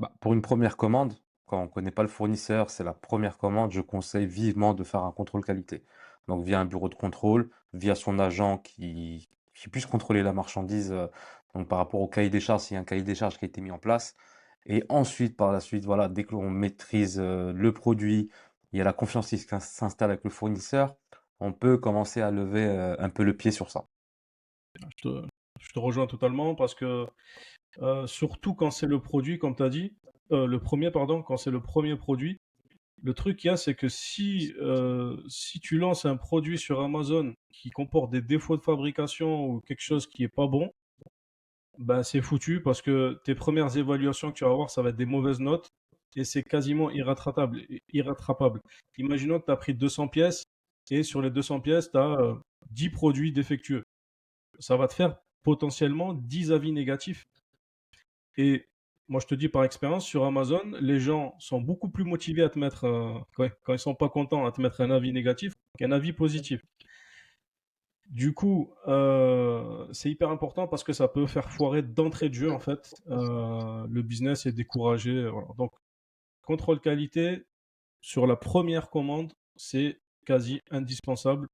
Bah, pour une première commande, quand on ne connaît pas le fournisseur, c'est la première commande, je conseille vivement de faire un contrôle qualité. Donc via un bureau de contrôle, via son agent qui puisse contrôler la marchandise, donc par rapport au cahier des charges, s'il y a un cahier des charges qui a été mis en place. Et ensuite, par la suite, voilà, dès que l'on maîtrise le produit, il y a la confiance qui s'installe avec le fournisseur, on peut commencer à lever un peu le pied sur ça. Je te, je te rejoins totalement parce que surtout quand c'est le produit, comme tu as dit, le premier, pardon, quand c'est le premier produit, le truc qu'il y a, c'est que si tu lances un produit sur Amazon qui comporte des défauts de fabrication ou quelque chose qui est pas bon, ben c'est foutu parce que tes premières évaluations que tu vas avoir, ça va être des mauvaises notes et c'est quasiment irrattrapable. Irrattrapable. Imaginons que tu as pris 200 pièces et sur les 200 pièces, tu as 10 produits défectueux. Ça va te faire potentiellement 10 avis négatifs. Et moi, je te dis par expérience, sur Amazon, les gens sont beaucoup plus motivés à te mettre, quand ils sont pas contents, à te mettre un avis négatif qu'un avis positif. Du coup, c'est hyper important parce que ça peut faire foirer d'entrée de jeu, en fait, le business est découragé. Voilà. Donc, contrôle qualité sur la première commande, c'est quasi indispensable